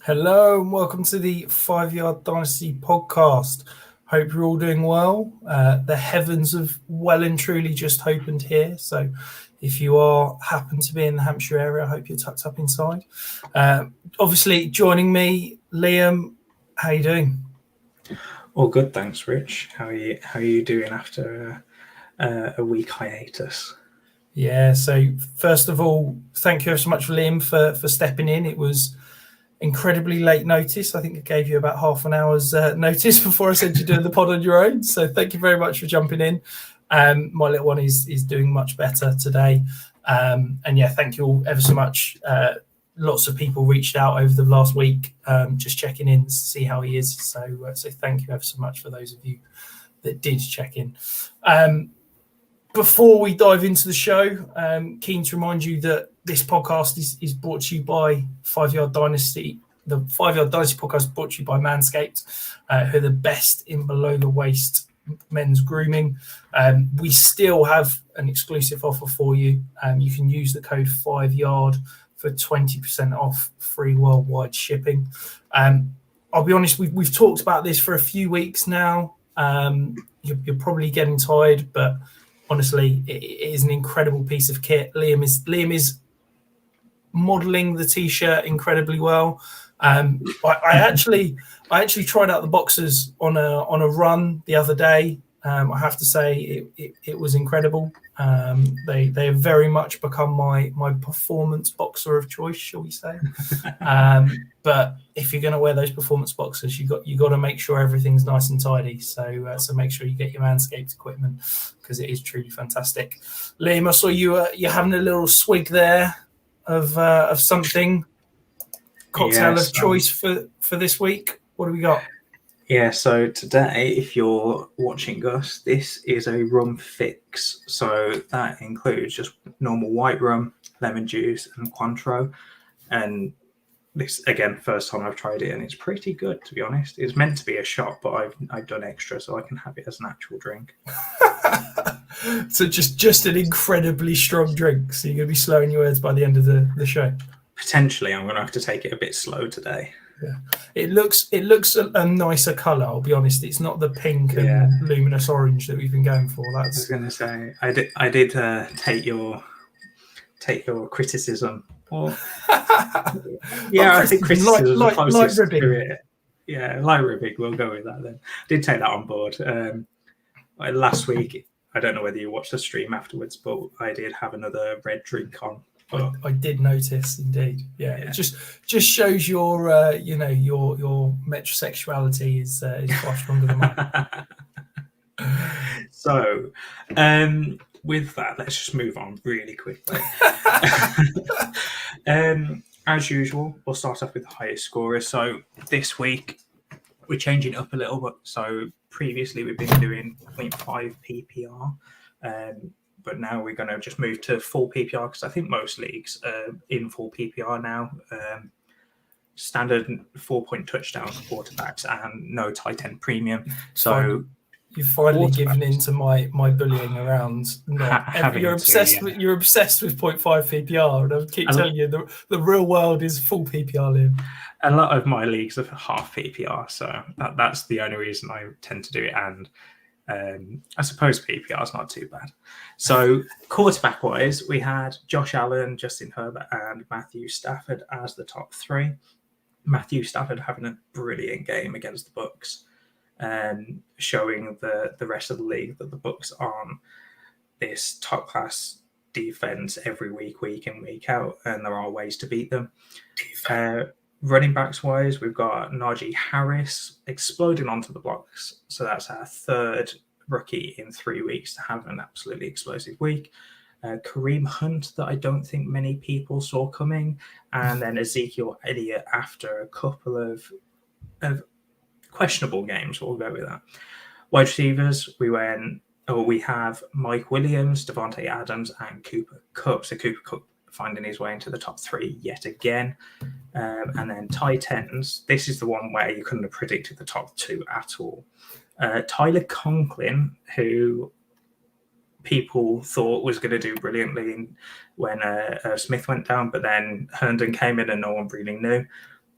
Hello and welcome to the 5 Yard Dynasty podcast. Hope you're all doing well. The heavens have well and truly just opened here. So if you happen to be in the Hampshire area, I hope you're tucked up inside. Obviously joining me, Liam, how are you doing? All good, thanks, Rich. How are you doing after a week hiatus? Yeah, so first of all, thank you ever so much, Liam, for stepping in. It was incredibly late notice. I think I gave you about half an hour's notice before I said you're doing the pod on your own. So thank you very much for jumping in. My little one is doing much better today. And yeah, thank you all ever so much. Lots of people reached out over the last week, just checking in to see how he is. So thank you ever so much for those of you that did check in. Before we dive into the show, keen to remind you that this podcast is brought to you by 5 Yard Dynasty. The 5 Yard Dynasty podcast is brought to you by Manscaped, who are the best in below-the-waist men's grooming. We still have an exclusive offer for you. You can use the code 5Yard for 20% off free worldwide shipping. I'll be honest, we've talked about this for a few weeks now. You're probably getting tired, but honestly, it is an incredible piece of kit. Liam is modelling the t-shirt incredibly well. I actually tried out the boxers on a run the other day. I have to say it was incredible. They have very much become my performance boxer of choice, shall we say? But if you're going to wear those performance boxers, you got to make sure everything's nice and tidy. So make sure you get your Manscaped equipment because it is truly fantastic. Liam, I saw you're having a little swig there of something. Cocktail of choice for this week. What do we got? Yeah, so today, if you're watching us, this is a rum fix. So that includes just normal white rum, lemon juice, and Cointreau. And this, again, first time I've tried it, and it's pretty good, to be honest. It's meant to be a shot, but I've done extra, so I can have it as an actual drink. So just an incredibly strong drink. So you're going to be slowing your words by the end of the show? Potentially, I'm going to have to take it a bit slow today. Yeah, it looks a nicer colour. I'll be honest. It's not the pink and luminous orange that we've been going for. I was going to say I did take your criticism. Well, yeah, I think criticism is closest to it. Yeah, light ribbing. We'll go with that then. I did take that on board. Last week, I don't know whether you watched the stream afterwards, but I did have another red drink on. I did notice, indeed. Yeah, it just shows your your metrosexuality is far stronger than mine. So, with that, let's just move on really quickly. As usual, we'll start off with the highest scorer. So this week we're changing it up a little bit. So previously we've been doing 0.5 PPR. But now we're going to just move to full PPR because I think most leagues are in full PPR now. Standard 4-point touchdowns, quarterbacks, and no tight end premium. So you've finally given in to my bullying around. You're obsessed with 0.5 PPR, and I keep telling you the real world is full PPR, Liam. A lot of my leagues are half PPR, so that's the only reason I tend to do it. And I suppose PPR is not too bad. So quarterback-wise, we had Josh Allen, Justin Herbert, and Matthew Stafford as the top three. Matthew Stafford having a brilliant game against the Bucks, showing the rest of the league that the Bucks are on this top-class defense every week in, week out, and there are ways to beat them. Running backs wise, we've got Najee Harris exploding onto the blocks. So that's our third rookie in 3 weeks to have an absolutely explosive week. Kareem Hunt, that I don't think many people saw coming. And then Ezekiel Elliott after a couple of questionable games. We'll go with that. Wide receivers, we have Mike Williams, Devontae Adams, and Cooper Kupp. So Cooper Kupp finding his way into the top three yet again. And then tight ends, this is the one where you couldn't have predicted the top two at all. Tyler Conklin, who people thought was going to do brilliantly when Smith went down, but then Herndon came in and no one really knew.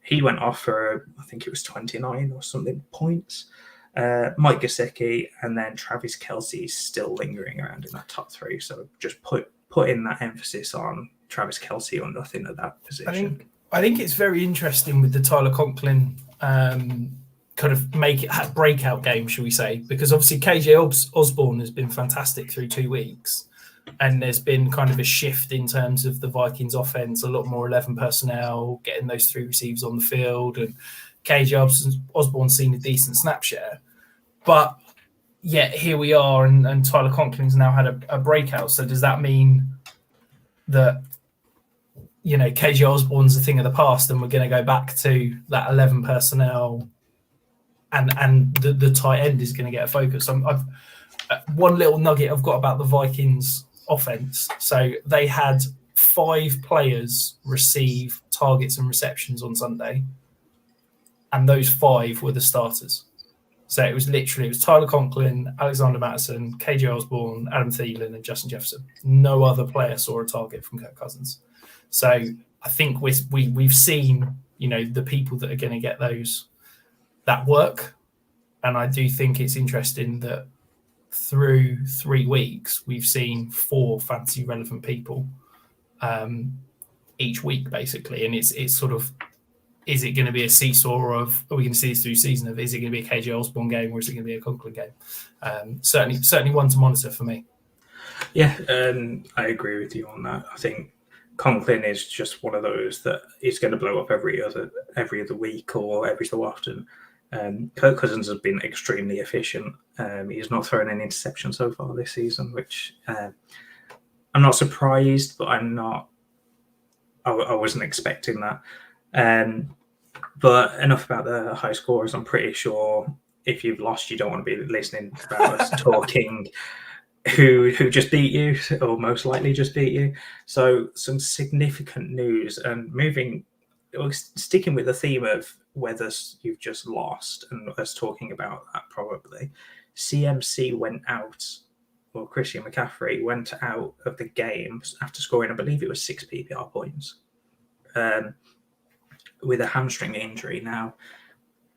he went off for, I think it was 29 or something points. Mike Gesicki, and then Travis Kelce still lingering around in that top three. So just put in that emphasis on Travis Kelce or nothing at that position. I think it's very interesting with the Tyler Conklin kind of breakout game, shall we say, because obviously KJ Osborne has been fantastic through 2 weeks, and there's been kind of a shift in terms of the Vikings offense, a lot more 11 personnel, getting those 3 receivers on the field, and KJ Osborne's seen a decent snap share. But yet here we are, and Tyler Conklin's now had a breakout. So does that mean that, KJ Osborne's a thing of the past, and we're going to go back to that 11 personnel, and the tight end is going to get a focus? One little nugget I've got about the Vikings offense. So they had 5 players receive targets and receptions on Sunday, and those 5 were the starters. So it was Tyler Conklin, Alexander Madison, KJ Osborne, Adam Thielen, and Justin Jefferson. No other player saw a target from Kirk Cousins. So I think we've seen, the people that are going to get that work. And I do think it's interesting that through 3 weeks, we've seen 4 fantasy relevant people each week, basically. And it's sort of, is it going to be a seesaw of, are we going to see this through season of, is it going to be a KJ Osborne game, or is it going to be a Conklin game? Certainly one to monitor for me. Yeah, I agree with you on that. I think Conklin is just one of those that is going to blow up every other week or every so often. Kirk Cousins has been extremely efficient. He's not thrown an interception so far this season, which I'm not surprised, but I wasn't expecting that. But enough about the high scores. I'm pretty sure if you've lost, you don't want to be listening about us talking who just beat you, or most likely just beat you. So some significant news, and sticking with the theme of whether you've just lost and us talking about that probably. CMC went out, or Christian McCaffrey went out of the game after scoring, I believe it was 6 PPR points. With a hamstring injury. Now,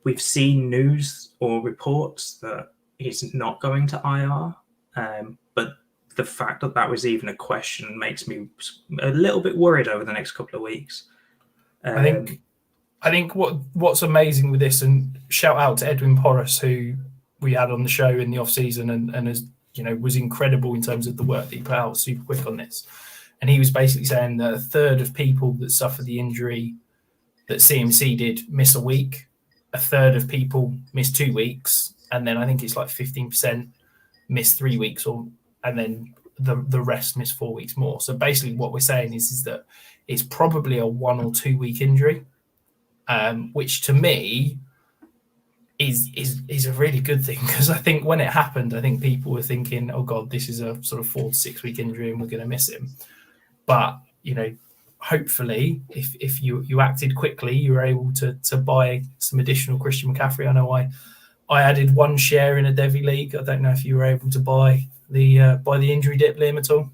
we've seen news or reports that he's not going to IR, but the fact that was even a question makes me a little bit worried over the next couple of weeks. I think what's amazing with this, and shout out to Edwin Porras, who we had on the show in the off season, and has was incredible in terms of the work that he put out super quick on this. And he was basically saying that 1/3 of people that suffer the injury that CMC did miss a week, 1/3 of people miss 2 weeks, and then I think it's like 15% miss 3 weeks, and then the rest miss 4 weeks more. So basically what we're saying is that it's probably a 1 or 2 week injury, which to me is a really good thing, because I think when it happened, I think people were thinking, oh God, this is a sort of 4 to 6 week injury and we're going to miss him. But, hopefully, if you acted quickly, you were able to buy some additional Christian McCaffrey. I know I added 1 share in a Devy league. I don't know if you were able to buy the injury dip, Liam, at all.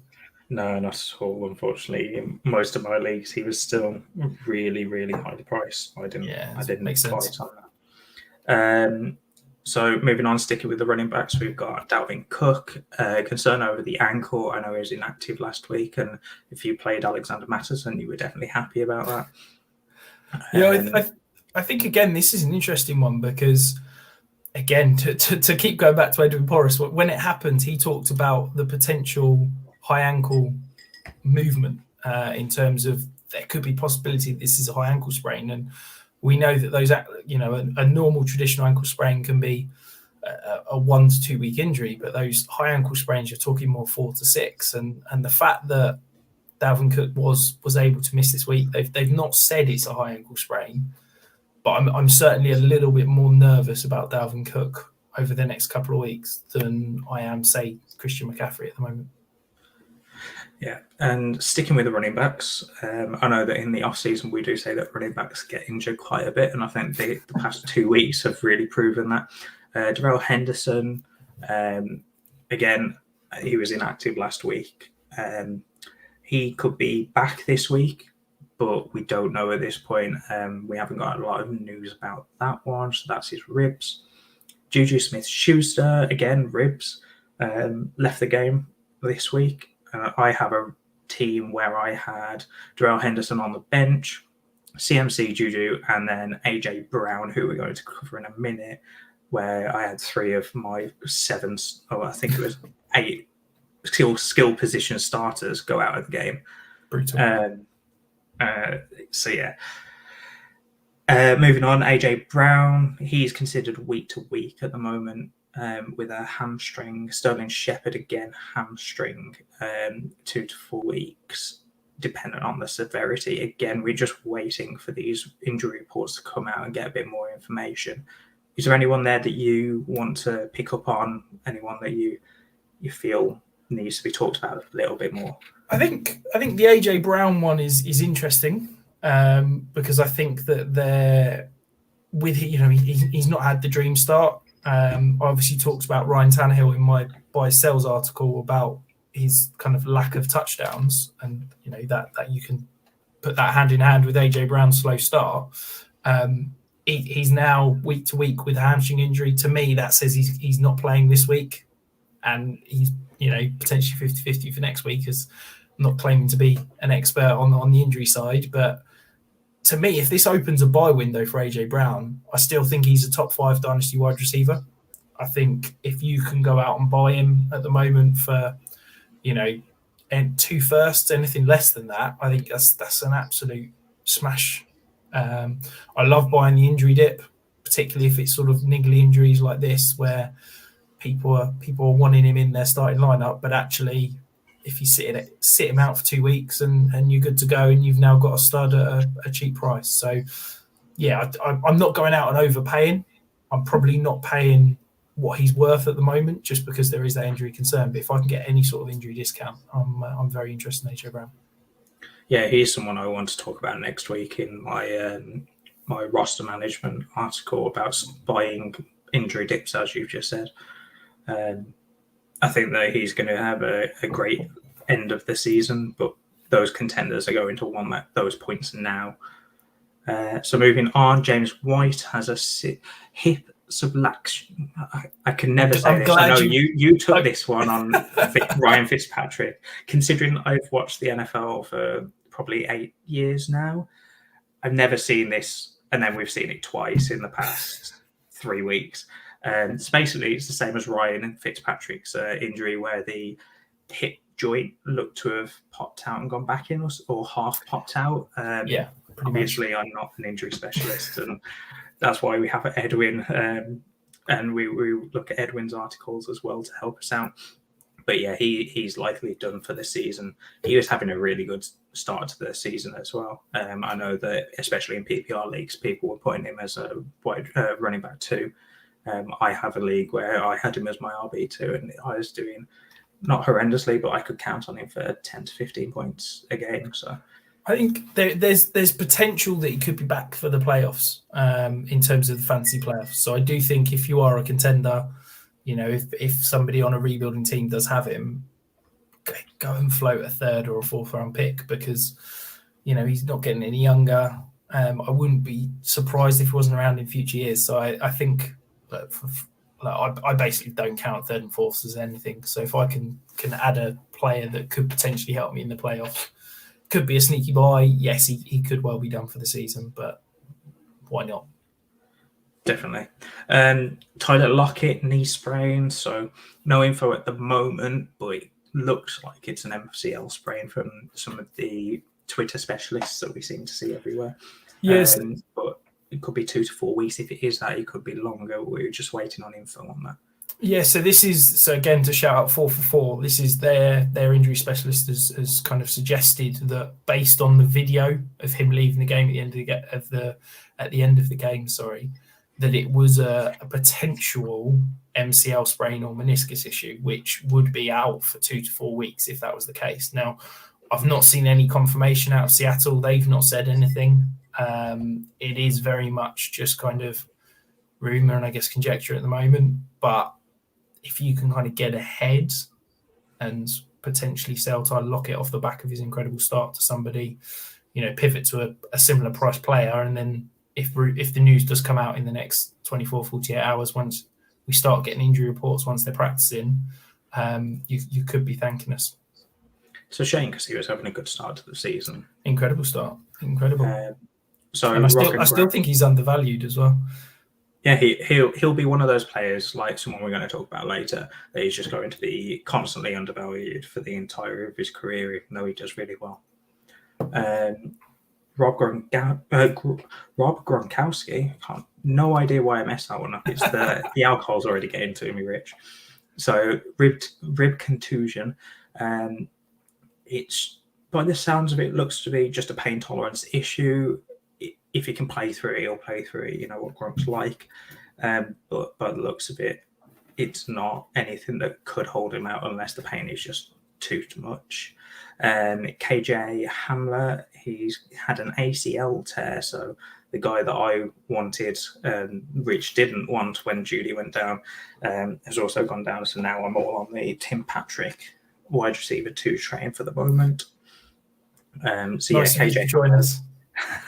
No, not at all. Unfortunately, in most of my leagues, he was still really, really highly priced. I didn't make sense. bite on that. So moving on, sticking with the running backs, we've got Dalvin Cook. Concern over the ankle. I know he was inactive last week, and if you played Alexander Madison, you were definitely happy about that. I think again this is an interesting one, because again to keep going back to Edwin Porras, when it happened, he talked about the potential high ankle movement in terms of there could be possibility this is a high ankle sprain, and we know that those, a normal traditional ankle sprain can be a 1 to 2 week injury, but those high ankle sprains, you're talking more 4 to 6. And the fact that Dalvin Cook was able to miss this week, they've not said it's a high ankle sprain, but I'm certainly a little bit more nervous about Dalvin Cook over the next couple of weeks than I am, say, Christian McCaffrey at the moment. Yeah, and sticking with the running backs, I know that in the off-season we do say that running backs get injured quite a bit, and I think the past 2 weeks have really proven that. Darrell Henderson, again, he was inactive last week. He could be back this week, but we don't know at this point. We haven't got a lot of news about that one, so that's his ribs. Juju Smith-Schuster, again, ribs, left the game this week. I have a team where I had Darrell Henderson on the bench, CMC, Juju, and then AJ Brown, who we're going to cover in a minute, where I had 3 of my 7, I think it was 8 skill position starters go out of the game. Brutal. So yeah. Moving on, AJ Brown, he's considered week to week at the moment with a hamstring. Sterling Shepard, again, hamstring, 2 to 4 weeks, dependent on the severity. Again, we're just waiting for these injury reports to come out and get a bit more information. Is there anyone there that you want to pick up on? Anyone that you feel needs to be talked about a little bit more? I think the AJ Brown one is interesting because I think that they're with he's not had the dream start. I obviously talked about Ryan Tannehill in my buy sells article about his kind of lack of touchdowns, and that you can put that hand in hand with AJ Brown's slow start. He's now week to week with a hamstring injury. To me, that says he's not playing this week, and he's potentially 50-50 for next week. As not claiming to be an expert on the injury side, but to me, if this opens a buy window for AJ Brown, I still think he's a top 5 dynasty wide receiver. I think if you can go out and buy him at the moment for and 2 firsts, anything less than that, I think that's an absolute smash. I love buying the injury dip, particularly if it's sort of niggly injuries like this where people are wanting him in their starting lineup, but actually if you sit him out for 2 weeks and you're good to go, and you've now got a stud at a cheap price. So yeah, I'm not going out and overpaying. I'm probably not paying what he's worth at the moment just because there is that injury concern. But if I can get any sort of injury discount, I'm very interested in AJ Brown. Yeah, he's someone I want to talk about next week in my my roster management article about buying injury dips, as you've just said. I think that he's going to have a great end of the season, but those contenders are going to want those points now. So moving on, James White has a hip subluxation. I can never say this. I know you took this one on Ryan Fitzpatrick. Considering I've watched the NFL for probably 8 years now, I've never seen this, and then we've seen it twice in the past 3 weeks. So basically, it's the same as Ryan and Fitzpatrick's injury, where the hip joint looked to have popped out and gone back in, or half popped out. Obviously, I'm not an injury specialist, and that's why we have Edwin, and we look at Edwin's articles as well to help us out. But yeah, he's likely done for the season. He was having a really good start to the season as well. I know that, especially in PPR leagues, people were putting him as a running back 2. I have a league where I had him as my RB2, and I was doing not horrendously, but I could count on him for 10 to 15 points a game. So I think there's potential that he could be back for the playoffs in terms of the fantasy playoffs. So I do think if you are a contender, if somebody on a rebuilding team does have him, go and float a 3rd or a 4th round pick, because he's not getting any younger. I wouldn't be surprised if he wasn't around in future years. So I think. I basically don't count 3rd and 4th as anything. So if I can add a player that could potentially help me in the playoffs, could be a sneaky buy. Yes, he could well be done for the season, but why not? Definitely. Tyler Lockett, knee sprain. So no info at the moment, but it looks like it's an MCL sprain from some of the Twitter specialists that we seem to see everywhere. Yes. But it could be 2 to 4 weeks. If it is that, it could be longer. We're just waiting on info on that. Yeah, so again, to shout out 4 for 4, this is their injury specialist has kind of suggested that based on the video of him leaving the game at the end of the game, that it was a potential MCL sprain or meniscus issue, which would be out for 2 to 4 weeks if that was the case. Now, I've not seen any confirmation out of Seattle. They've not said anything. It is very much just kind of rumor and I guess conjecture at the moment. But if you can kind of get ahead and potentially sell Tyler Lockett off the back of his incredible start to somebody pivot to a similar price player. And then if the news does come out in the next 24, 48 hours, once we start getting injury reports, once they're practicing, you could be thanking us. It's a shame because he was having a good start to the season. Incredible start. Incredible. So and I still think he's undervalued as well. Yeah, he'll be one of those players, like someone we're going to talk about later, that he's just going to be constantly undervalued for the entire of his career, even though he does really well. Rob Gronkowski. No idea why I messed that one up. It's the alcohol's already getting to me, Rich. So rib contusion. It's, by the sounds of it, looks to be just a pain tolerance issue. If he can play through it, he'll play through it. You know what Gronk's like. But by the looks of it, it's not anything that could hold him out unless the pain is just too much. KJ Hamler, he's had an ACL tear, so the guy that I wanted, Rich didn't want when Judy went down, has also gone down. So now I'm all on the Tim Patrick wide receiver 2 train for the moment. KJ, join us.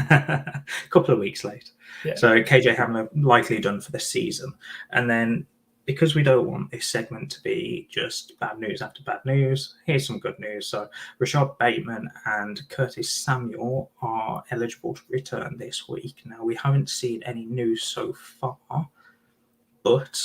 A couple of weeks late. Yeah. So KJ Hamler likely done for the season. And then because we don't want this segment to be just bad news after bad news, here's some good news. So Rashad Bateman and Curtis Samuel are eligible to return this week. Now, we haven't seen any news so far, but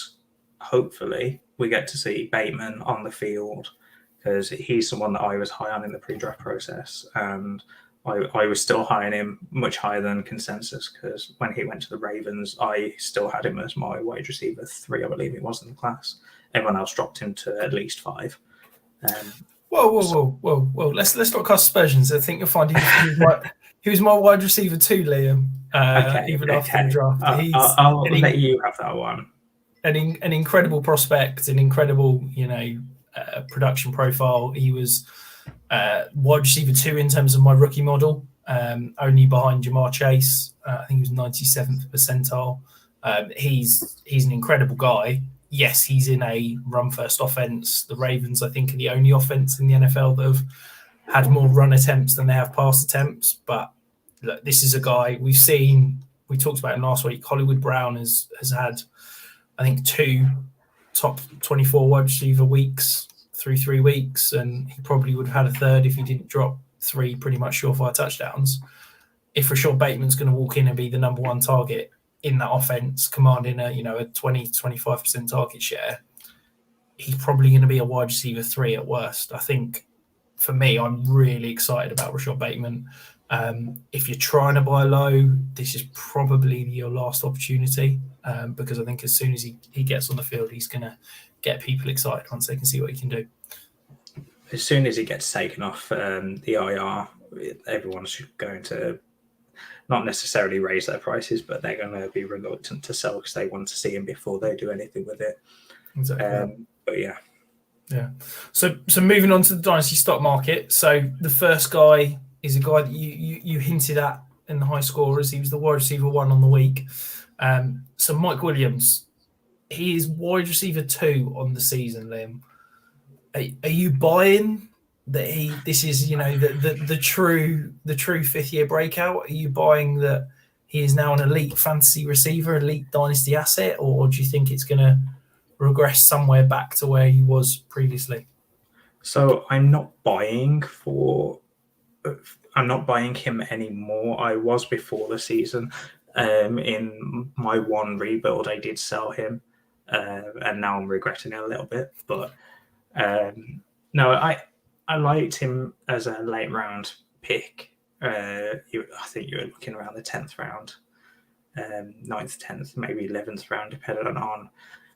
hopefully we get to see Bateman on the field because he's someone that I was high on in the pre-draft process. And I was still high on him, much higher than consensus, because when he went to the Ravens, I still had him as my wide receiver 3, I believe it was in the class. Everyone else dropped him to at least 5. Whoa! Let's not cast aspersions. I think you'll find he was my wide receiver 2, Liam. Even after the draft, I'll let you have that one. An incredible prospect, an incredible production profile. He was wide receiver 2 in terms of my rookie model, only behind Jamaal Chase. I think he was 97th percentile. He's an incredible guy. Yes, he's in a run-first offense. The Ravens, I think, are the only offense in the NFL that have had more run attempts than they have pass attempts. But look, this is a guy we talked about him last week. Hollywood Brown has had, I think, 2 top 24 wide receiver weeks through 3 weeks, and he probably would have had a third if he didn't drop 3 pretty much surefire touchdowns. If Rashad Bateman's going to walk in and be the number 1 target in that offense, commanding a 20-25% target share, he's probably going to be a wide receiver 3 at worst. I think for me, I'm really excited about Rashad Bateman. If you're trying to buy low, this is probably your last opportunity, because I think as soon as he gets on the field, he's going to get people excited once they can see what he can do. As soon as he gets taken off the IR, everyone's going to not necessarily raise their prices, but they're going to be reluctant to sell because they want to see him before they do anything with it. Exactly. But yeah. So moving on to the dynasty stock market. So the first guy is a guy that you hinted at in the high scorers. He was the wide receiver 1 on the week. So Mike Williams, he is wide receiver 2 on the season, Liam. Are you buying that this is the true 5th year breakout? Are you buying that he is now an elite fantasy receiver, elite dynasty asset, or do you think it's going to regress somewhere back to where he was previously? So I'm not buying him anymore. I was before the season. In my 1 rebuild, I did sell him, and now I'm regretting it a little bit. But no, I liked him as a late round pick. I think you were looking around the 10th round, 9th, 10th, maybe 11th round, depending on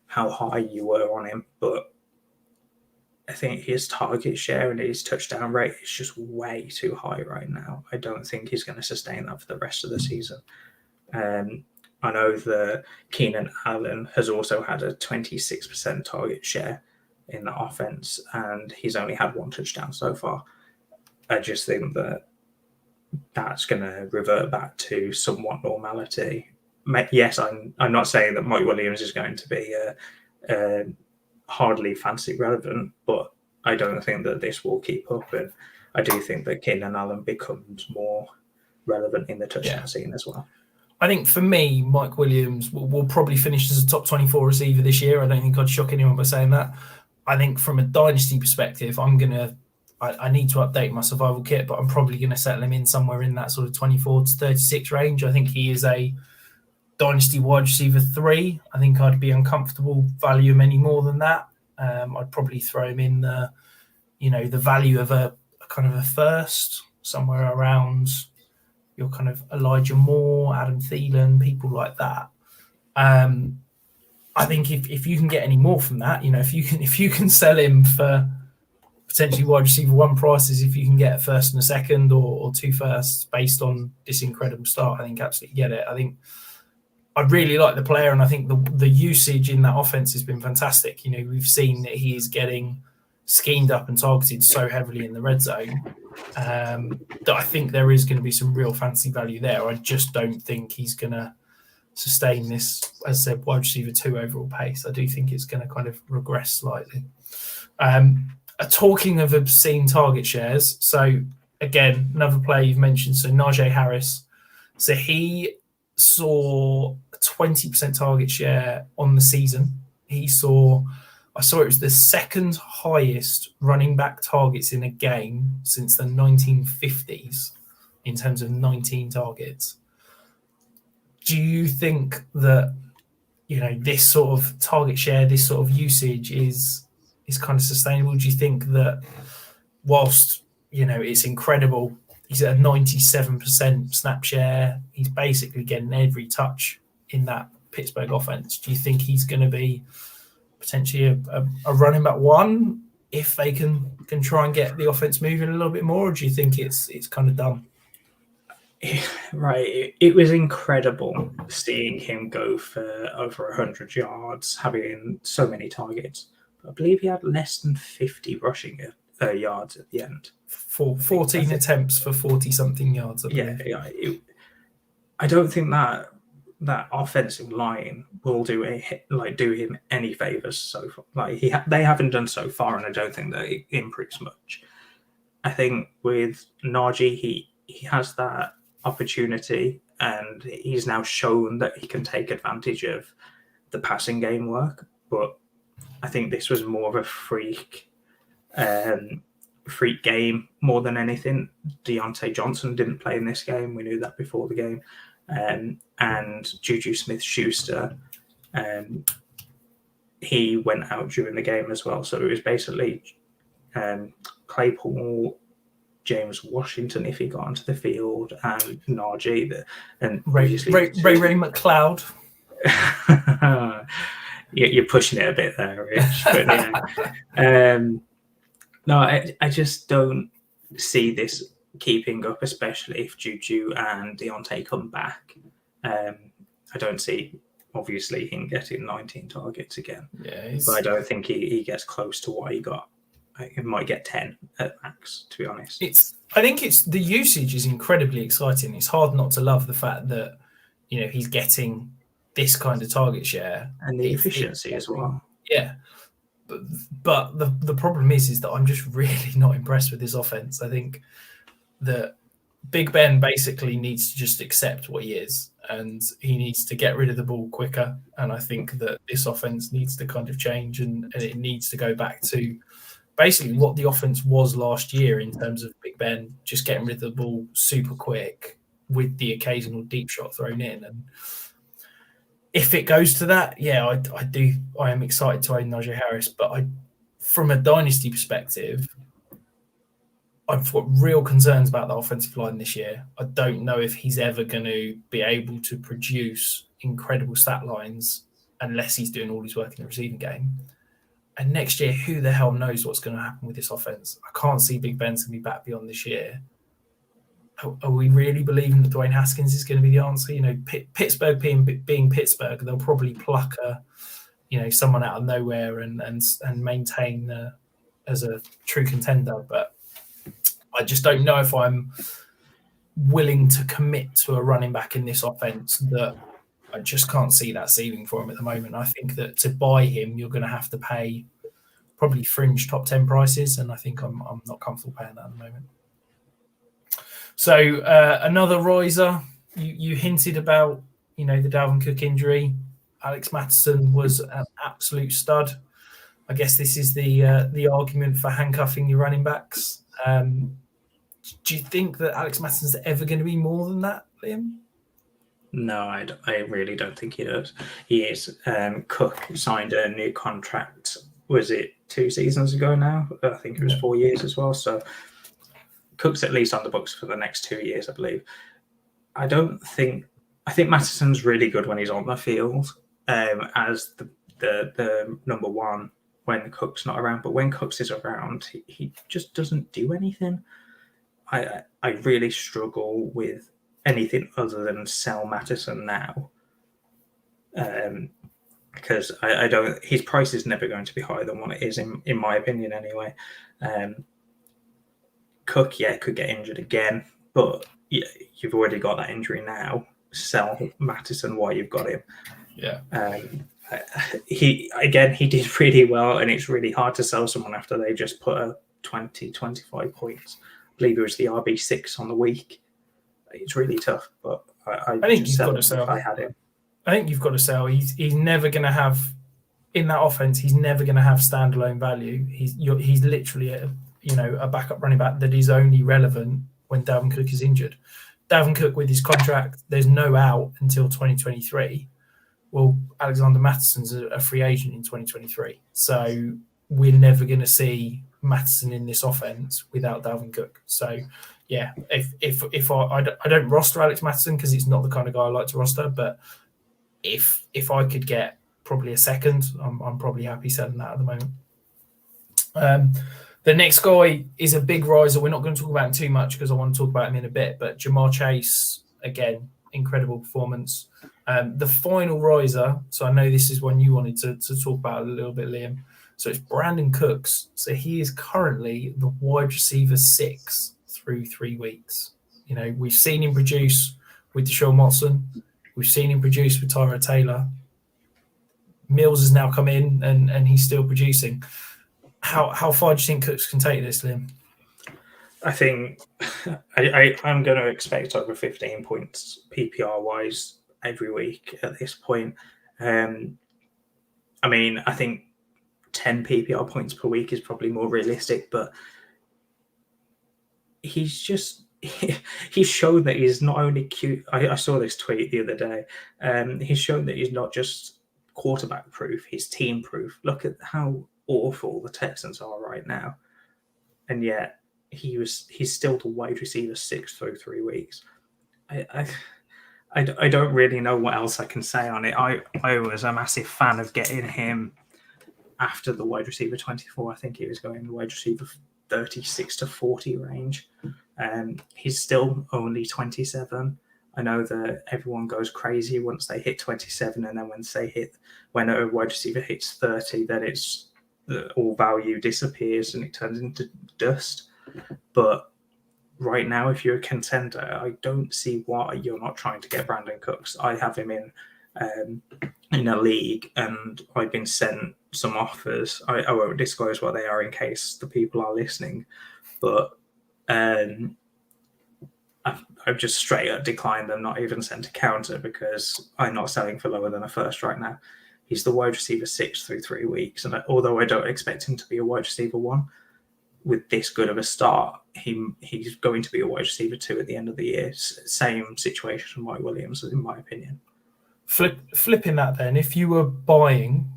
how high you were on him. But I think his target share and his touchdown rate is just way too high right now. I don't think he's going to sustain that for the rest of the season. I know that Keenan Allen has also had a 26% target share in the offense, and he's only had 1 touchdown so far. I just think that that's going to revert back to somewhat normality. Yes, I'm not saying that Mike Williams is going to be hardly fantasy relevant, but I don't think that this will keep up, and I do think that Keenan Allen becomes more relevant in the touchdown scene as well. I think for me, Mike Williams will probably finish as a top 24 receiver this year. I don't think I'd shock anyone by saying that. I think from a dynasty perspective, I need to update my survival kit, but I'm probably going to settle him in somewhere in that sort of 24 to 36 range. I think he is a dynasty wide receiver 3. I think I'd be uncomfortable value him any more than that. I'd probably throw him in the value of a kind of a first, somewhere around your kind of Elijah Moore, Adam Thielen, people like that. I think if you can get any more from that, if you can sell him for potentially wide receiver 1 prices, if you can get a first and a second or 2 firsts based on this incredible start, I think absolutely get it. I think I really like the player, and I think the usage in that offense has been fantastic. We've seen that he is getting schemed up and targeted so heavily in the red zone that I think there is going to be some real fancy value there. I just don't think he's going to sustain this, as I said, wide receiver 2 overall pace. I do think it's going to kind of regress slightly. Talking of obscene target shares, so again, another player you've mentioned, so Najee Harris. So he saw a 20% target share on the season. I saw it was the second highest running back targets in a game since the 1950s in terms of 19 targets. Do you think that, this sort of target share, this sort of usage is kind of sustainable? Do you think that whilst, it's incredible, he's at a 97% snap share, he's basically getting every touch in that Pittsburgh offense. Do you think he's going to be potentially a running back 1 if they can try and get the offense moving a little bit more, or do you think it's kind of done? Right. It was incredible seeing him go for over 100 yards, having so many targets. I believe he had less than 50 rushing yards at the end. 14 attempts for 40-something yards, I believe. Yeah. I don't think that offensive line will do him any favors so far. They haven't done so far, and I don't think that it improves much. I think with Najee, he has that opportunity, and he's now shown that he can take advantage of the passing game work. But I think this was more of a freak game more than anything. Deontay Johnson didn't play in this game. We knew that before the game. And Juju Smith-Schuster, he went out during the game as well. So it was basically Claypool, James Washington, if he got onto the field, and Najee, and Ray McLeod. You're pushing it a bit there, Rich. But no, I just don't see this keeping up, especially if Juju and Deontay come back. I don't see, obviously, him getting 19 targets again. Yeah, but I don't think he gets close to what he got. He might get 10 at max, to be honest. I think the usage is incredibly exciting. It's hard not to love the fact that, he's getting this kind of target share. And the efficiency as well. Yeah. But the problem is that I'm just really not impressed with this offense. I think that Big Ben basically needs to just accept what he is, and he needs to get rid of the ball quicker. And I think that this offense needs to kind of change, and it needs to go back to basically what the offense was last year in terms of Big Ben just getting rid of the ball super quick with the occasional deep shot thrown in. And if it goes to that, I am excited to own Najee Harris. But from a dynasty perspective, I've got real concerns about the offensive line this year. I don't know if he's ever going to be able to produce incredible stat lines unless he's doing all his work in the receiving game. And next year, who the hell knows what's going to happen with this offense? I can't see Big Ben's going to be back beyond this year. Are we really believing that Dwayne Haskins is going to be the answer? Pittsburgh being Pittsburgh, they'll probably pluck someone out of nowhere and maintain as a true contender. But I just don't know if I'm willing to commit to a running back in this offense. That I just can't see that ceiling for him at the moment. I think that to buy him, you're going to have to pay probably fringe top 10 prices, and I think I'm not comfortable paying that at the moment. So another riser, you hinted about, the Dalvin Cook injury. Alex Madison was an absolute stud. I guess this is the argument for handcuffing your running backs. Do you think that Alex Madison's ever going to be more than that, Liam? No, I really don't think he does. He is. Cook signed a new contract. Was it 2 seasons ago now? I think it was 4 years as well. So Cook's at least on the books for the next 2 years, I believe. I think Madison's really good when he's on the field as the number one when Cook's not around. But when Cook's is around, he just doesn't do anything. I really struggle with anything other than sell Madison now, because I don't. His price is never going to be higher than what it is, in my opinion, anyway. Cook, could get injured again, but you've already got that injury now. Sell Madison while you've got him. Yeah. He did really well, and it's really hard to sell someone after they just put a 20, 25 points. I believe it was the RB6 on the week. It's really tough, but I think you've got to sell. If I had him, I think you've got to sell. He's never going to have in that offense. He's never going to have standalone value. He's literally a backup running back that is only relevant when Dalvin Cook is injured. Dalvin Cook with his contract, there's no out until 2023. Well, Alexander Mattison's a free agent in 2023, so we're never going to see Madison in this offense without Dalvin Cook. So, yeah, if I don't roster Alex Madison because it's not the kind of guy I like to roster, but if I could get probably a second, I'm probably happy selling that at the moment. The next guy is a big riser. We're not going to talk about him too much because I want to talk about him in a bit, but Jamaal Chase, again, incredible performance. The final riser, so I know this is one you wanted to talk about a little bit, Liam. So it's Brandon Cooks. So he is currently the wide receiver 6 through 3 weeks. We've seen him produce with Deshaun Watson. We've seen him produce with Tyrod Taylor. Mills has now come in and he's still producing. How far do you think Cooks can take this, Liam? I think I'm going to expect over 15 points PPR-wise every week at this point. I think 10 PPR points per week is probably more realistic, but he's shown that he's not only cute. I saw this tweet the other day. He's shown that he's not just quarterback proof, he's team proof. Look at how awful the Texans are right now, and yet he's still the wide receiver 6 through 3 weeks. I don't really know what else I can say on it. I was a massive fan of getting him after the wide receiver 24. I think he was going the wide receiver 36 to 40 range. He's still only 27. I know that everyone goes crazy once they hit 27, and then when a wide receiver hits 30, then it's all value disappears and it turns into dust. But right now, if you're a contender, I don't see why you're not trying to get Brandon Cooks. I have him in a league, and I've been sent some offers. I won't disclose what they are in case the people are listening, but I've just straight up declined them, not even sent a counter, because I'm not selling for lower than a first right now. He's the wide receiver 6 through 3 weeks, and although I don't expect him to be a wide receiver 1 with this good of a start, he's going to be a wide receiver 2 at the end of the year. Same situation as Mike Williams, in my opinion. Flipping that then, if you were buying,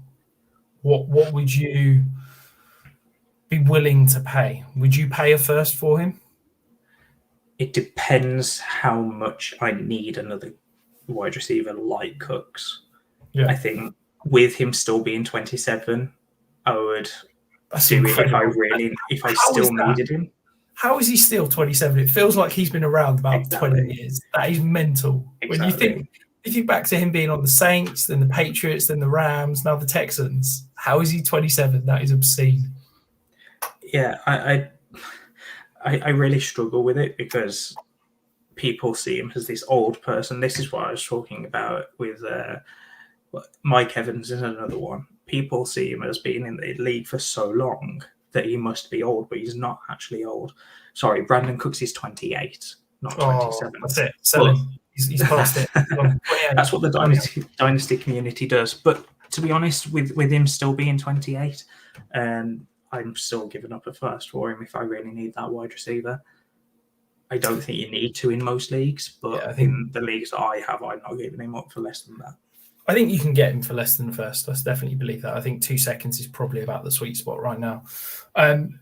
what would you be willing to pay? Would you pay a first for him? It depends how much I need another wide receiver like Cooks. Yeah. I think with him still being 27, I would do it if I still needed him. How is he still 27? It feels like he's been around about 20 years. That is mental. Exactly. When you think back to him being on the Saints, then the Patriots, then the Rams, now the Texans, how is he 27? That is obscene. Yeah, I really struggle with it because people see him as this old person. This is what I was talking about with Mike Evans is another one. People see him as being in the league for so long that he must be old, but he's not actually old. Sorry, Brandon Cooks is 28. not Oh, 27. that's it. But Selling. He's past it. 28. that's what the dynasty community does. But to be honest, with him still being 28, I'm still giving up a first for him if I really need that wide receiver. I don't think you need to in most leagues, but in the leagues I have, I'm not giving him up for less than that. I think you can get him for less than first. I definitely believe that. I think 2 seconds is probably about the sweet spot right now.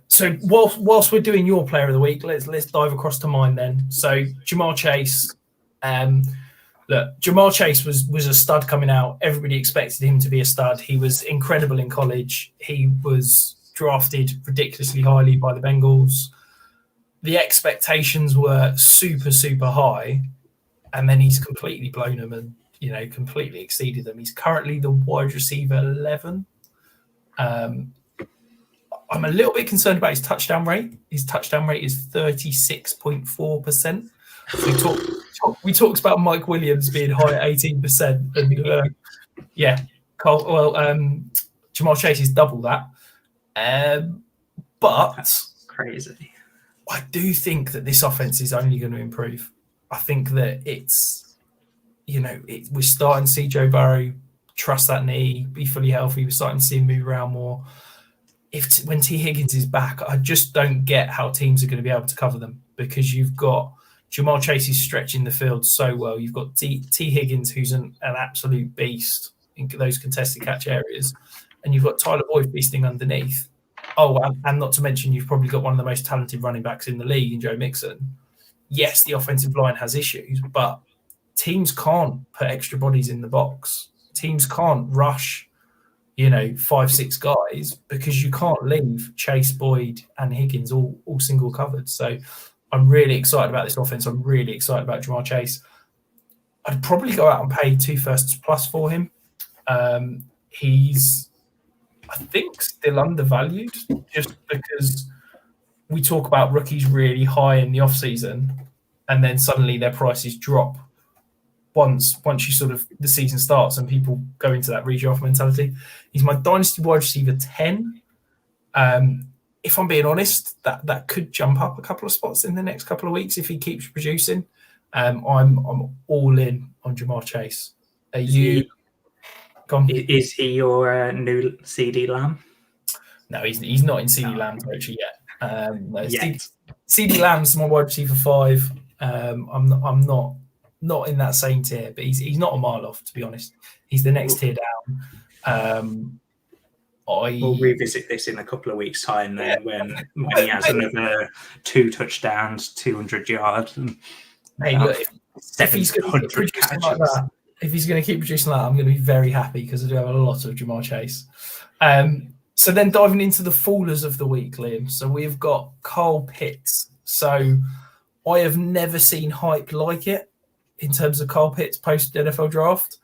So whilst we're doing your player of the week, let's dive across to mine then. So Jamaal Chase. Look, Jamaal Chase was a stud coming out. Everybody expected him to be a stud. He was incredible in college. He was drafted ridiculously highly by the Bengals. The expectations were super, super high, and then he's completely blown them and completely exceeded them. He's currently the wide receiver 11. I'm a little bit concerned about his touchdown rate. His touchdown rate is 36.4%. We talked about Mike Williams being high at 18%, and Jamaal Chase is double that. But that's crazy. I do think that this offense is only going to improve. I think that we're starting to see Joe Burrow trust that knee, be fully healthy. We're starting to see him move around more. When T. Higgins is back, I just don't get how teams are going to be able to cover them, because you've got Jamaal Chase is stretching the field so well. You've got T. Higgins, who's an absolute beast in those contested catch areas, and you've got Tyler Boyd feasting underneath. Oh, and not to mention, you've probably got one of the most talented running backs in the league in Joe Mixon. Yes, the offensive line has issues, but teams can't put extra bodies in the box. Teams can't rush, 5-6 guys, because you can't leave Chase, Boyd, and Higgins all single covered. So I'm really excited about this offense. I'm really excited about Jamaal Chase. I'd probably go out and pay 2 firsts plus for him. He's, I think, still undervalued, just because we talk about rookies really high in the offseason, and then suddenly their prices drop once you sort of the season starts and people go into that redraft mentality. He's my dynasty wide receiver 10. If I'm being honest, that could jump up a couple of spots in the next couple of weeks if he keeps producing. I'm all in on Jamaal Chase. Are you? Is he your new CD Lamb? No, he's not in CD Lamb territory yet. Yet. CD Lamb's my wide receiver 5. I'm not in that same tier, but he's not a mile off, to be honest. He's the next tier down. We'll revisit this in a couple of weeks' time then, when he has another 2 touchdowns, 200 yards, and if he's going to keep producing like that, I'm going to be very happy, because I do have a lot of Jamaal Chase. So then diving into the fallers of the week, Liam. So we've got Kyle Pitts. So I have never seen hype like it in terms of Kyle Pitts post NFL draft.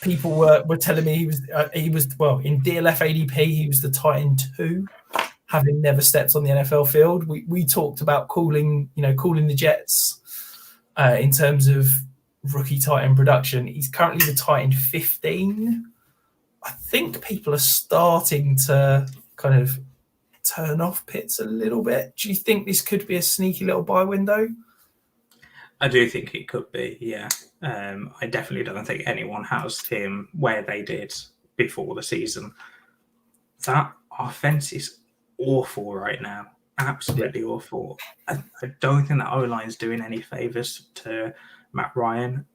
People were telling me he was in DLF ADP, he was the tight end 2, having never stepped on the NFL field. We talked about calling the Jets in terms of rookie tight end production. He's currently the tight end 15. I think people are starting to kind of turn off Pitts a little bit. Do you think this could be a sneaky little buy window? I do think it could be, yeah. I definitely don't think anyone has him where they did before the season. That offense is awful right now. Absolutely awful. I don't think that O-line is doing any favours to Matt Ryan,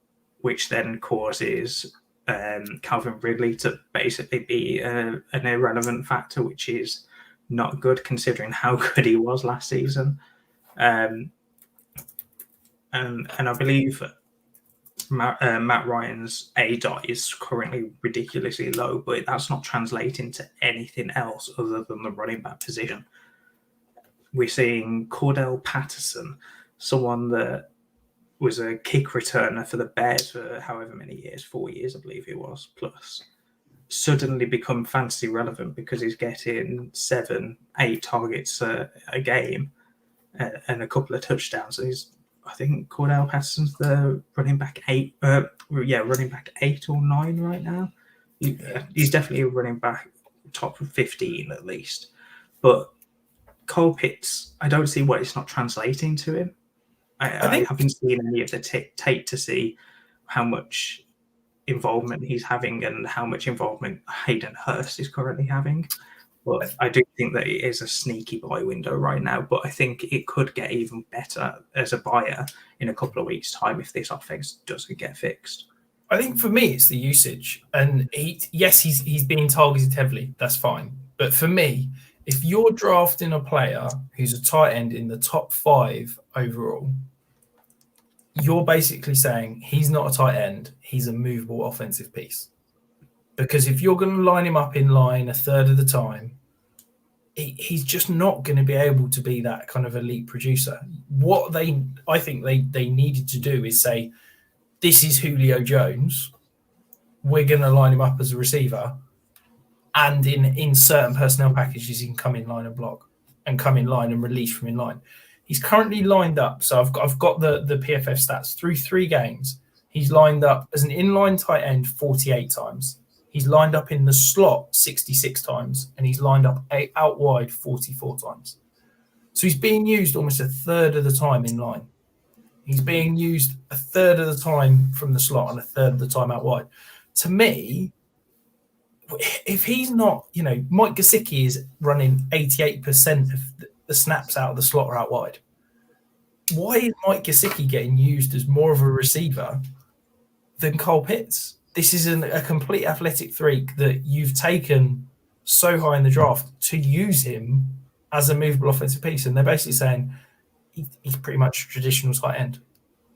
which then causes Calvin Ridley to basically be an irrelevant factor, which is not good considering how good he was last season. And I believe Matt Ryan's ADOT is currently ridiculously low, but that's not translating to anything else other than the running back position. We're seeing Cordell Patterson, someone that was a kick returner for the Bears for however many years, 4 years, I believe it was, plus, suddenly become fantasy relevant because he's getting 7-8 targets a game and a couple of touchdowns. And I think Cordell Patterson's the running back 8 or 9 right now. He's definitely a running back top 15 at least. But Kyle Pitts, I don't see why it's not translating to him. I haven't seen any of the tape to see how much involvement he's having and how much involvement Hayden Hurst is currently having. But I do think that it is a sneaky buy window right now. But I think it could get even better as a buyer in a couple of weeks' time if this offense doesn't get fixed. I think for me, it's the usage. And he's being targeted heavily. That's fine. But for me, if you're drafting a player who's a tight end in the top 5 overall, you're basically saying he's not a tight end. He's a movable offensive piece. Because if you're going to line him up in line a third of the time, he's just not going to be able to be that kind of elite producer. What I think they needed to do is say, this is Julio Jones. We're going to line him up as a receiver. And in certain personnel packages, he can come in line and block and come in line and release from in line. He's currently lined up. So I've got the PFF stats through 3 games. He's lined up as an inline tight end 48 times. He's lined up in the slot 66 times, and he's lined up out wide 44 times. So he's being used almost a third of the time in line. He's being used a third of the time from the slot and a third of the time out wide. To me, if he's not, Mike Gesicki is running 88% of the snaps out of the slot or out wide. Why is Mike Gesicki getting used as more of a receiver than Kyle Pitts? This is a complete athletic freak that you've taken so high in the draft to use him as a movable offensive piece. And they're basically saying he's pretty much a traditional tight end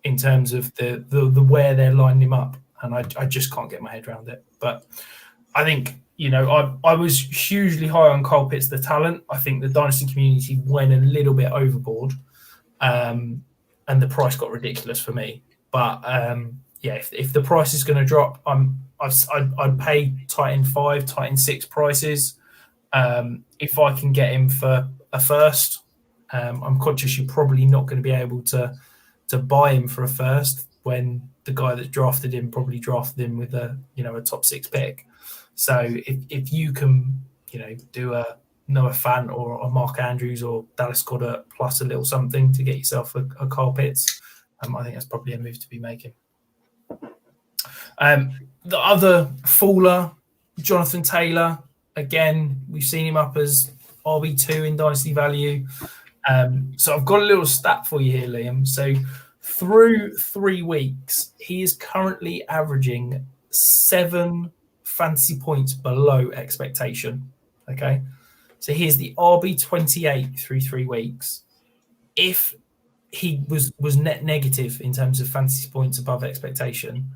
in terms of the where they're lining him up. And I just can't get my head around it. But I think, I was hugely high on Kyle Pitts, the talent. I think the Dynasty community went a little bit overboard and the price got ridiculous for me. But if the price is going to drop, I'd pay tight end 5, tight end 6 prices. If I can get him for a first, I'm conscious you're probably not going to be able to buy him for a first when the guy that drafted him probably drafted him with a top 6 pick. So if you can do a Noah Fant or a Mark Andrews or Dallas Goedert plus a little something to get yourself a Kyle Pitts, I think that's probably a move to be making. The other faller, Jonathan Taylor, again, we've seen him up as RB2 in Dynasty value. So I've got a little stat for you here, Liam. So through 3 weeks, he is currently averaging 7 fantasy points below expectation. Okay. So here's the RB28 through 3 weeks. If he was net negative in terms of fantasy points above expectation,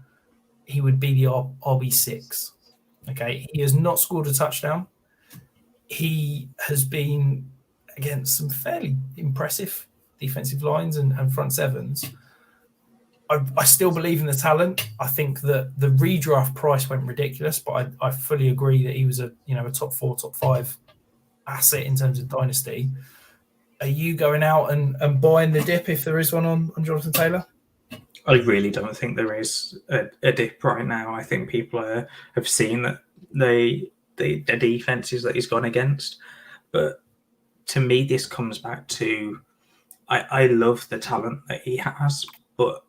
he would be the RB6. Okay. He has not scored a touchdown. He has been against some fairly impressive defensive lines and front sevens. I still believe in the talent. I think that the redraft price went ridiculous, but I fully agree that he was a top 4, top 5 asset in terms of Dynasty. Are you going out and buying the dip if there is one on Jonathan Taylor? I really don't think there is a dip right now. I think people have seen that the defenses that he's gone against. But to me, this comes back to I love the talent that he has, but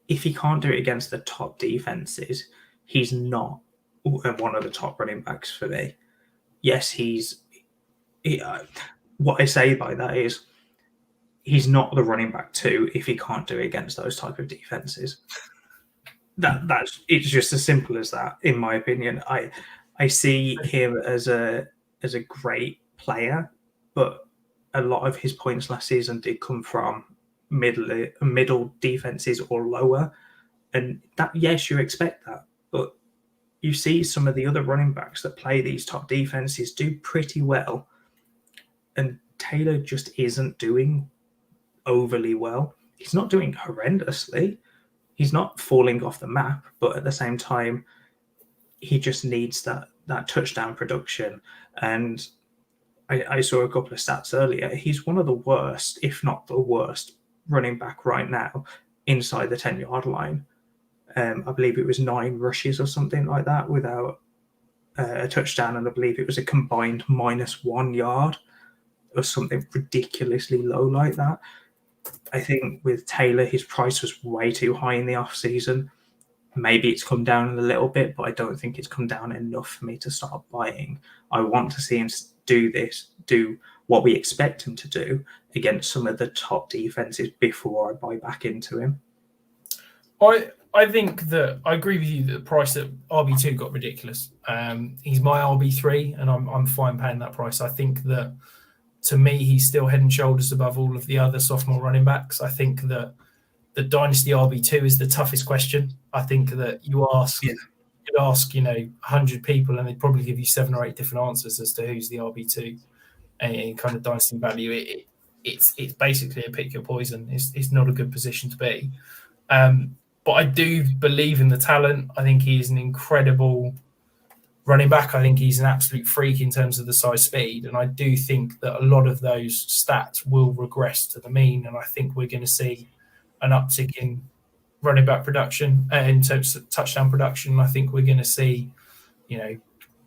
if he can't do it against the top defenses, he's not one of the top running backs for me. Yes, what I say by that is he's not the running back 2 if he can't do it against those type of defenses. That's it's just as simple as that, in my opinion. I see him as a great player, but a lot of his points last season did come from middle defenses or lower, and that, yes, you expect that, but you see some of the other running backs that play these top defenses do pretty well, and Taylor just isn't doing overly well. He's not doing horrendously. He's not falling off the map, but at the same time, he just needs that touchdown production. And I saw a couple of stats earlier. He's one of the worst, if not the worst, running back right now inside the 10-yard line. I believe it was 9 rushes or something like that without a touchdown, and I believe it was a combined -1 yard or something ridiculously low like that. I think with Taylor, his price was way too high in the off season. Maybe it's come down a little bit, but I don't think it's come down enough for me to start buying. I want to see him do what we expect him to do against some of the top defenses before I buy back into him. I think that I agree with you that the price at RB2 got ridiculous. He's my RB3, and I'm fine paying that price. I think that, to me, he's still head and shoulders above all of the other sophomore running backs. I think that the Dynasty RB2 is the toughest question. I think that you'd ask 100 people, and they'd probably give you 7 or 8 different answers as to who's the RB2 and kind of Dynasty value. It's basically a pick your poison. It's not a good position to be. But I do believe in the talent. I think he is an incredible running back. I think he's an absolute freak in terms of the size, speed. And I do think that a lot of those stats will regress to the mean. And I think we're going to see an uptick in running back production in terms of touchdown production. I think we're going to see,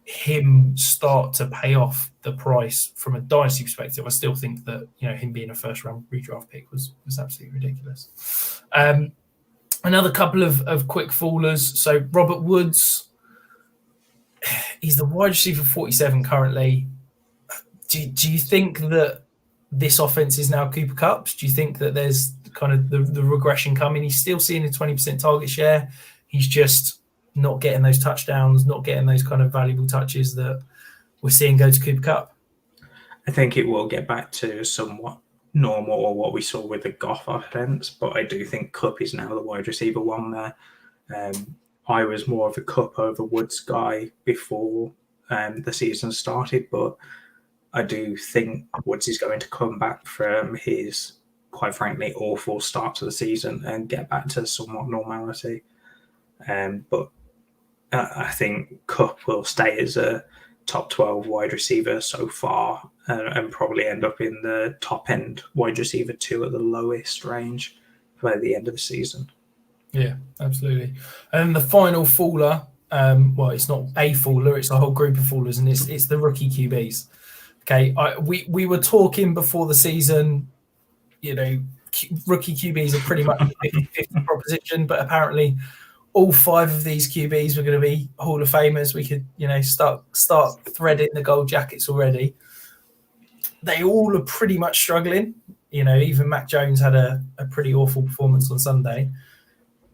him start to pay off the price from a dynasty perspective. I still think that, him being a first round redraft pick was absolutely ridiculous. Another couple of quick fallers. So Robert Woods, he's the wide receiver 47 currently. Do you think that this offense is now Cooper Kupp's? Do you think that there's kind of the regression coming? He's still seeing a 20% target share. He's just not getting those touchdowns, not getting those kind of valuable touches that we're seeing go to Cooper Kupp. I think it will get back to somewhat normal or what we saw with the Goff offense, but I do think Kupp is now the wide receiver one there. I was more of a Kupp over Woods guy before the season started, but I do think Woods is going to come back from his, quite frankly, awful start to the season and get back to somewhat normality. But I think Kupp will stay as a top 12 wide receiver so far and probably end up in the top end wide receiver 2 at the lowest range by the end of the season. Yeah, absolutely. And the final faller, it's not a faller, it's a whole group of fallers, and it's the rookie QBs. Okay, we were talking before the season, rookie QBs are pretty much a 50-50 proposition, but apparently all 5 of these QBs were going to be Hall of Famers. We could, start threading the gold jackets already. They all are pretty much struggling. Even Mac Jones had a pretty awful performance on Sunday.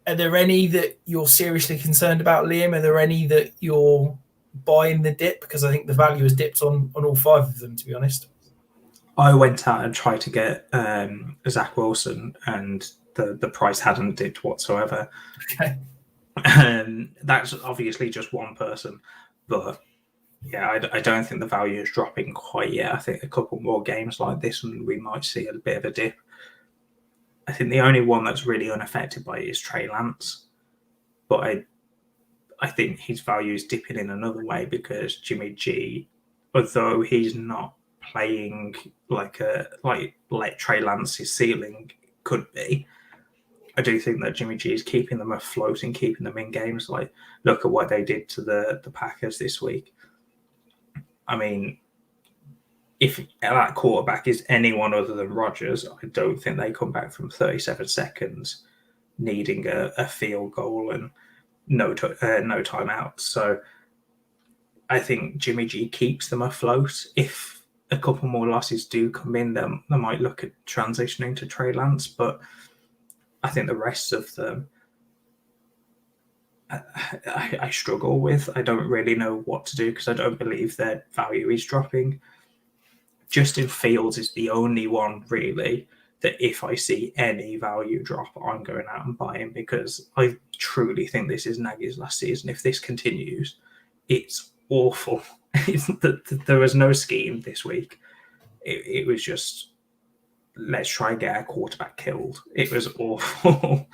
Are there any that you're seriously concerned about, Liam? Are there any that you're buying the dip? Because I think the value has dipped on all 5 of them, to be honest. I went out and tried to get Zach Wilson, and the price hadn't dipped whatsoever. Okay. That's obviously just one person, but yeah, I don't think the value is dropping quite yet. I think a couple more games like this and we might see a bit of a dip. I think the only one that's really unaffected by it is Trey Lance, but I think his value is dipping in another way because Jimmy G, although he's not playing like Trey Lance's ceiling could be, I do think that Jimmy G is keeping them afloat and keeping them in games. Like, look at what they did to the Packers this week. I mean, if that quarterback is anyone other than Rodgers, I don't think they come back from 37 seconds needing a field goal and no timeouts. So I think Jimmy G keeps them afloat. If a couple more losses do come in, they might look at transitioning to Trey Lance, but I think the rest of them I struggle with. I don't really know what to do because I don't believe their value is dropping. Justin Fields is the only one really that if I see any value drop, I'm going out and buying because I truly think this is Nagy's last season. If this continues, it's awful. There was no scheme this week. It was just, let's try and get our quarterback killed. It was awful.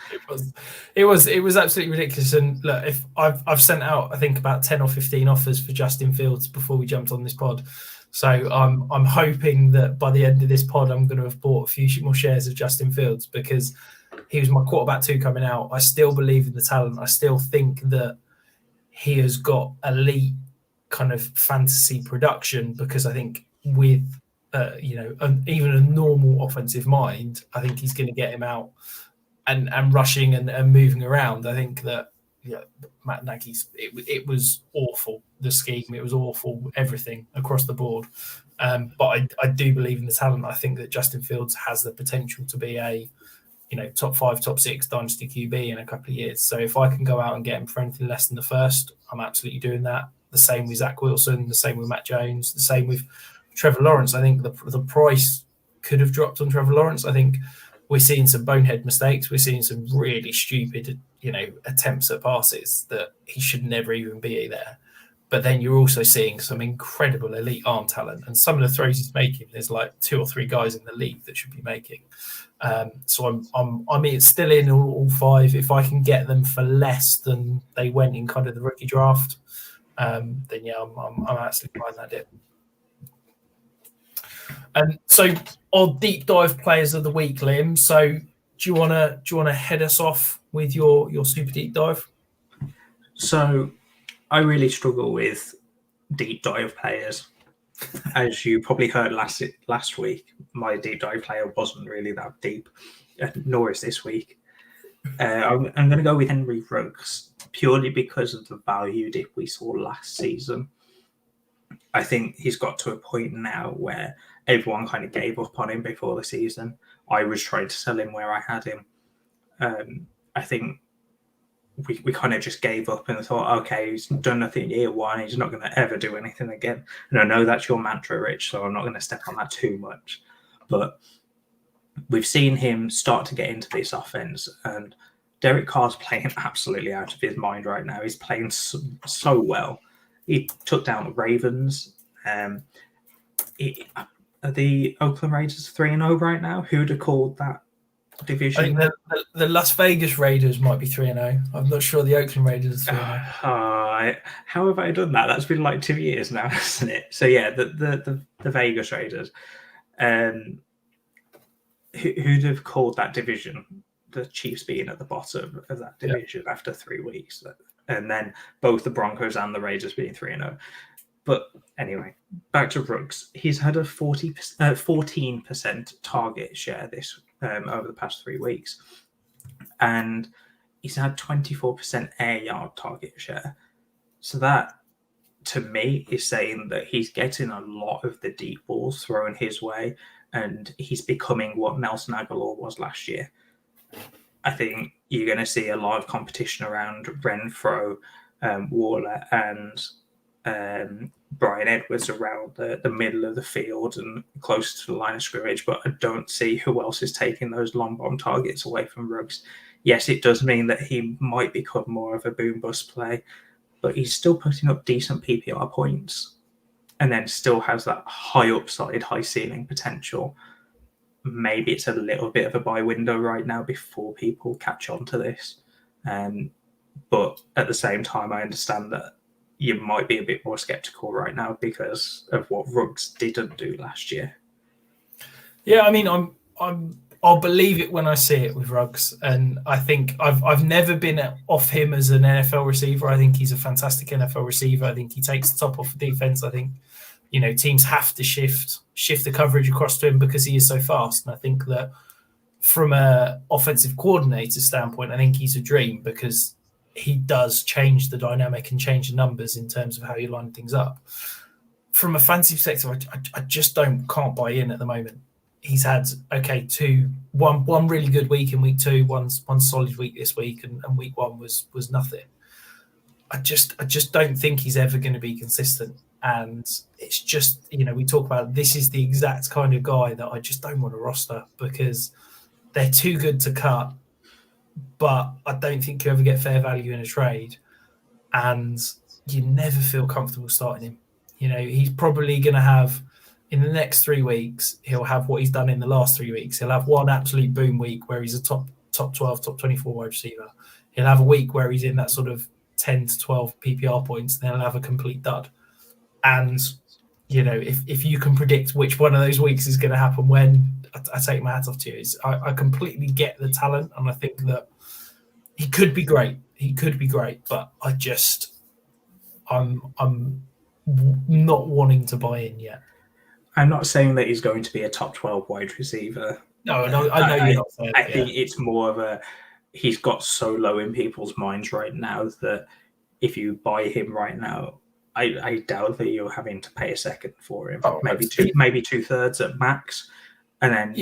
It was absolutely ridiculous. And look, if I've sent out, I think about 10 or 15 offers for Justin Fields before we jumped on this pod. So I'm hoping that by the end of this pod, I'm going to have bought a few more shares of Justin Fields because he was my quarterback 2 coming out. I still believe in the talent. I still think that he has got elite kind of fantasy production because I think with even a normal offensive mind, I think he's going to get him out and rushing and moving around. I think that Matt Nagy's it was awful, the scheme, it was awful, everything across the board. But I do believe in the talent. I think that Justin Fields has the potential to be a top 5, top 6 dynasty QB in a couple of years. So if I can go out and get him for anything less than the first, I'm absolutely doing that. The same with Zach Wilson, the same with Matt Jones, the same with Trevor Lawrence. I think the price could have dropped on Trevor Lawrence. I think we're seeing some bonehead mistakes. We're seeing some really stupid, attempts at passes that he should never even be there. But then you're also seeing some incredible elite arm talent, and some of the throws he's making, there's like 2 or 3 guys in the league that should be making. So I'm still in all 5. If I can get them for less than they went in kind of the rookie draft, then yeah, I'm absolutely fine that it. So our deep dive players of the week, Liam. So do you wanna head us off with your super deep dive? So I really struggle with deep dive players. As you probably heard last week, my deep dive player wasn't really that deep, nor is this week. I'm going to go with Henry Ruggs purely because of the value dip we saw last season. I think he's got to a point now where everyone kind of gave up on him before the season. I was trying to sell him where I had him. I think we kind of just gave up and thought, okay, he's done nothing year 1. He's not going to ever do anything again. And I know that's your mantra, Rich, so I'm not going to step on that too much. But we've seen him start to get into this offense, and Derek Carr's playing absolutely out of his mind right now. He's playing so well. He took down the Ravens. Are the Oakland Raiders 3-0 right now? Who would have called that division? I think the Las Vegas Raiders might be 3-0. I'm not sure the Oakland Raiders are 3-0. How have I done that? That's been like 2 years now, hasn't it? So yeah, the Vegas Raiders. Who'd have called that division? The Chiefs being at the bottom of that division after 3 weeks, and then both the Broncos and the Raiders being 3-0. But anyway, back to Ruggs. He's had a 14% target share this over the past 3 weeks, and he's had 24% air yard target share. So that, to me, is saying that he's getting a lot of the deep balls thrown his way, and he's becoming what Nelson Aguilar was last year. I think you're going to see a lot of competition around Renfro, Waller, and Brian Edwards around the middle of the field and close to the line of scrimmage, but I don't see who else is taking those long bomb targets away from Ruggs. Yes, it does mean that he might become more of a boom bust play, but he's still putting up decent PPR points and then still has that high upside, high ceiling potential. Maybe it's a little bit of a buy window right now before people catch on to this. But at the same time, I understand that you might be a bit more skeptical right now because of what Ruggs didn't do last year. Yeah, I mean, I'll believe it when I see it with Ruggs, and I think I've never been off him as an NFL receiver. I think he's a fantastic NFL receiver. I think he takes the top off the defense. I think teams have to shift the coverage across to him because he is so fast. And I think that from a offensive coordinator standpoint, I think he's a dream because he does change the dynamic and change the numbers in terms of how you line things up. From a fantasy perspective, I just can't buy in at the moment. He's had one really good week in week 2, one solid week this week, and week 1 was nothing. I just don't think he's ever going to be consistent. And it's just, we talk about this is the exact kind of guy that I just don't want to roster because they're too good to cut, but I don't think you ever get fair value in a trade, and you never feel comfortable starting him. He's probably going to have, in the next 3 weeks, he'll have what he's done in the last 3 weeks. He'll have one absolute boom week where he's a top 12, top 24 wide receiver. He'll have a week where he's in that sort of 10 to 12 PPR points, and then he'll have a complete dud. And, if you can predict which one of those weeks is going to happen when, I take my hat off to you. I completely get the talent, and I think that he could be great. But I'm not wanting to buy in yet. I'm not saying that he's going to be a top 12 wide receiver. No, I know you're not saying I that, think it's more of he's got so low in people's minds right now that if you buy him right now, I doubt that you're having to pay a second for him. Maybe 2/3 at max, and then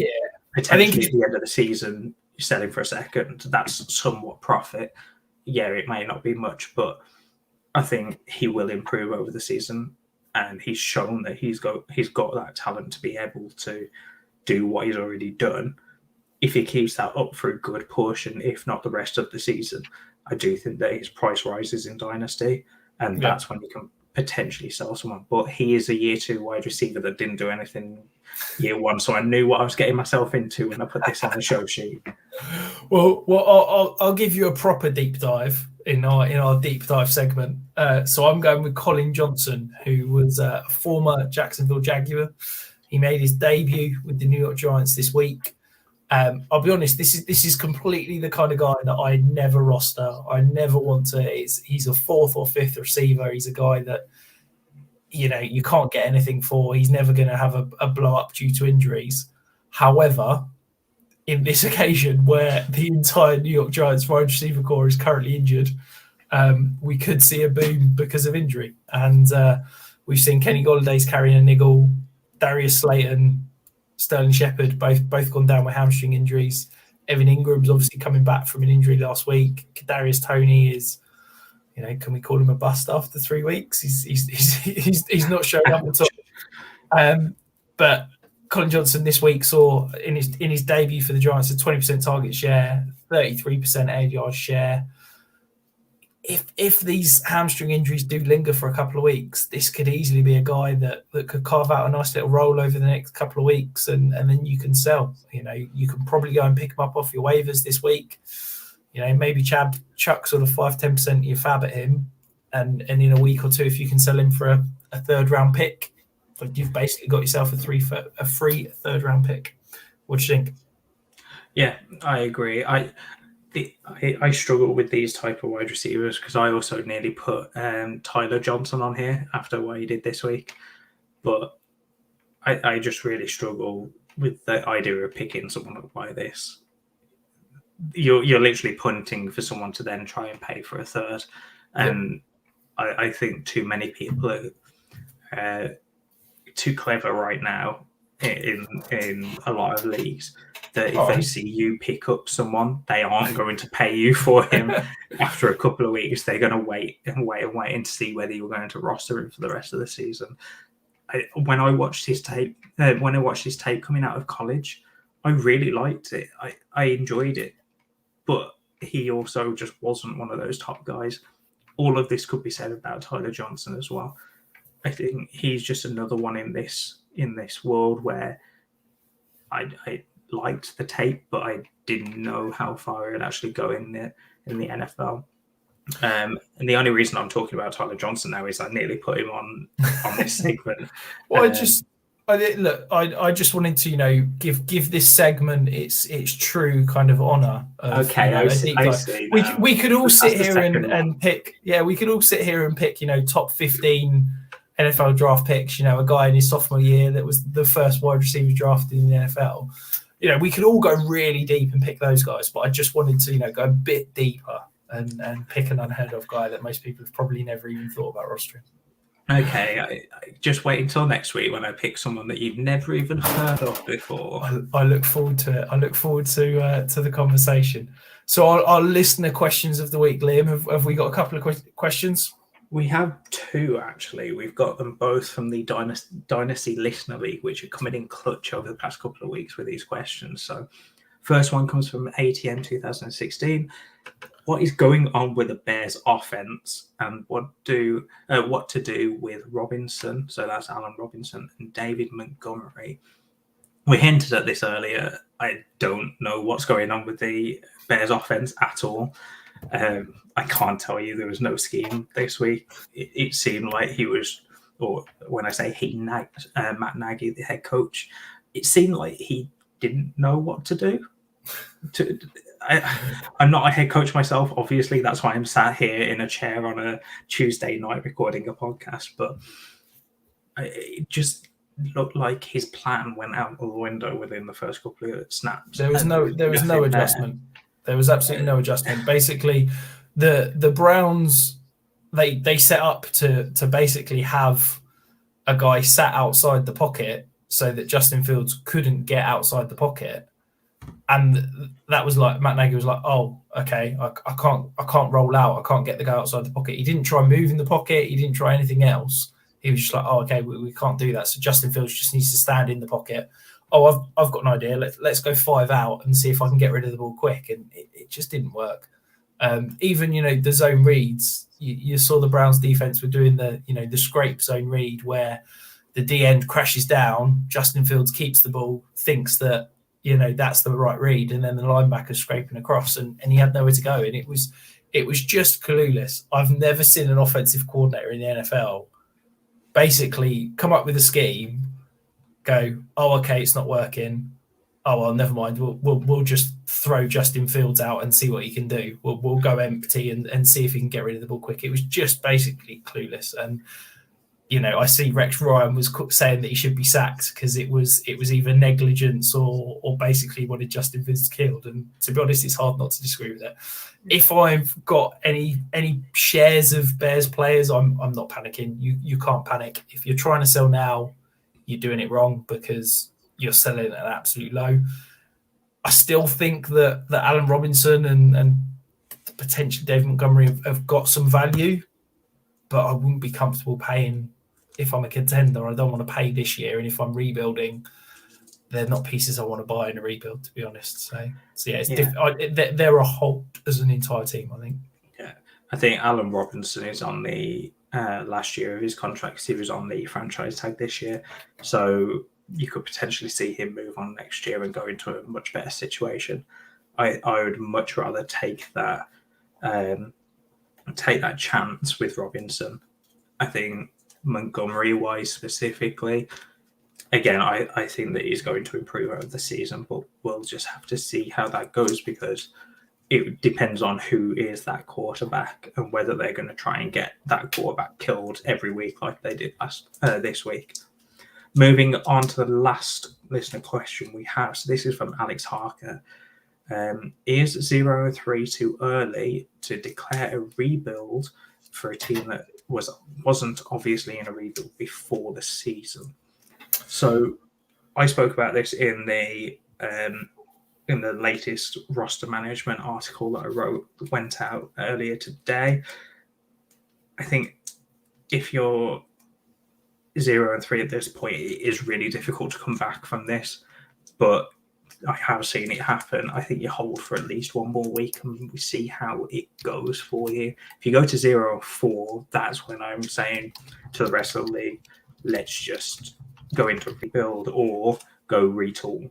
potentially at the end of the season you're selling for a second. That's somewhat profit. Yeah, it may not be much, but I think he will improve over the season, and he's shown that he's got that talent to be able to do what he's already done. If he keeps that up for a good portion, if not the rest of the season, I do think that his price rises in Dynasty, and that's when you can potentially sell someone. But he is a year 2 wide receiver that didn't do anything year 1, so I knew what I was getting myself into when I put this on the show sheet. Well, I'll give you a proper deep dive in our deep dive segment. So I'm going with Collin Johnson, who was a former Jacksonville Jaguar. He made his debut with the New York Giants this week. I'll be honest, this is completely the kind of guy that I never roster. I never want to. He's a 4th or 5th receiver. He's a guy that you can't get anything for. He's never going to have a blow up due to injuries. However, in this occasion where the entire New York Giants wide receiver core is currently injured, we could see a boom because of injury. And we've seen Kenny Golladay's carrying a niggle, Darius Slayton, Sterling Shepard, both gone down with hamstring injuries. Evan Ingram's obviously coming back from an injury last week. Kadarius Toney is, can we call him a bust after 3 weeks? He's not showing up at all. But Collin Johnson this week saw in his debut for the Giants a 20% target share, 33% air yard share. If these hamstring injuries do linger for a couple of weeks, this could easily be a guy that could carve out a nice little role over the next couple of weeks, and then you can sell. You can probably go and pick him up off your waivers this week. Maybe chuck sort of 5-10% of your fab at him, and in a week or two, if you can sell him for a 3rd round pick, you've basically got yourself a free 3rd round pick. What do you think? Yeah, I agree. I struggle with these type of wide receivers because I also nearly put Tyler Johnson on here after what he did this week, but I just really struggle with the idea of picking someone up like this. You're literally punting for someone to then try and pay for a 3rd, and I think too many people are too clever right now in a lot of leagues. That if they see you pick up someone, they aren't going to pay you for him after a couple of weeks. They're going to wait and see whether you're going to roster him for the rest of the season. When I watched his tape coming out of college, I really liked it. I enjoyed it, but he also just wasn't one of those top guys. All of this could be said about Tyler Johnson as well. I think he's just another one in this world where I liked the tape, but I didn't know how far it would actually go in the NFL. And the only reason I'm talking about Tyler Johnson now is I nearly put him on this segment. Well, I just wanted to give this segment its true kind of honor. Okay, I see. We could all sit here and pick. Yeah, we could all sit here and pick. Top 15 NFL draft picks. A guy in his sophomore year that was the first wide receiver drafted in the NFL. We could all go really deep and pick those guys, but I just wanted to, go a bit deeper and pick an unheard of guy that most people have probably never even thought about rostering. Okay, I just wait until next week when I pick someone that you've never even heard of before. I look forward to it. I look forward to the conversation. So our listener questions of the week, Liam, have we got a couple of questions? We have 2, actually. We've got them both from the Dynasty Listener League, which are coming in clutch over the past couple of weeks with these questions. So first one comes from ATM 2016. What is going on with the Bears offense, and what to do with Robinson? So that's Allen Robinson and David Montgomery. We hinted at this earlier. I don't know what's going on with the Bears offense at all. I can't tell you. There was no scheme this week. It seemed like he was, or when I say he, Matt Nagy, the head coach, it seemed like he didn't know what to do. I'm not a head coach myself, obviously. That's why I'm sat here in a chair on a Tuesday night recording a podcast. But looked like his plan went out the window within the first couple of snaps. There was no adjustment. There was absolutely no adjustment. Basically, the Browns they set up to basically have a guy sat outside the pocket so that Justin Fields couldn't get outside the pocket. And that was like Matt Nagy was like, oh, okay, I can't roll out. I can't get the guy outside the pocket. He didn't try moving the pocket. He didn't try anything else. He was just like, oh, okay, we can't do that. So Justin Fields just needs to stand in the pocket. Oh, I've got an idea. Let's go 5 out and see if I can get rid of the ball quick. And it just didn't work. Even the zone reads. You saw the Browns defense were doing the scrape zone read where the D end crashes down. Justin Fields keeps the ball, thinks that that's the right read, and then the linebacker's scraping across, and he had nowhere to go, and it was just clueless. I've never seen an offensive coordinator in the NFL basically come up with a scheme, go, oh, okay, it's not working. Oh well, never mind. We'll just throw Justin Fields out and see what he can do. We'll go empty and see if he can get rid of the ball quick. It was just basically clueless, and I see Rex Ryan was saying that he should be sacked because it was either negligence or basically wanted Justin Fields killed. And to be honest, it's hard not to disagree with it. If I've got any shares of Bears players, I'm not panicking. You can't panic. If you're trying to sell now, you're doing it wrong because you're selling at an absolute low. I still think that Allen Robinson and potentially David Montgomery have got some value, but I wouldn't be comfortable paying. If I'm a contender, I don't want to pay this year, and if I'm rebuilding, they're not pieces I want to buy in a rebuild, to be honest. So yeah, they're a halt as an entire team, I think. Yeah, I think Allen Robinson is on the last year of his contract. He was on the franchise tag this year, so you could potentially see him move on next year and go into a much better situation. I would much rather take that chance with Robinson. I think Montgomery-wise specifically, again, I think that he's going to improve over the season, but we'll just have to see how that goes because it depends on who is that quarterback and whether they're going to try and get that quarterback killed every week like they did this week. Moving on to the last listener question we have. So this is from Alex Harker. Is 0-3 too early to declare a rebuild for a team that wasn't obviously in a rebuild before the season? So I spoke about this in the latest roster management article that I wrote that went out earlier today. I think if you're 0-3 at this point, it is really difficult to come back from this, but I have seen it happen. I think you hold for at least one more week and we see how it goes for you. If you go to 0-4, that's when I'm saying to the rest of the league, let's just go into rebuild or go retool.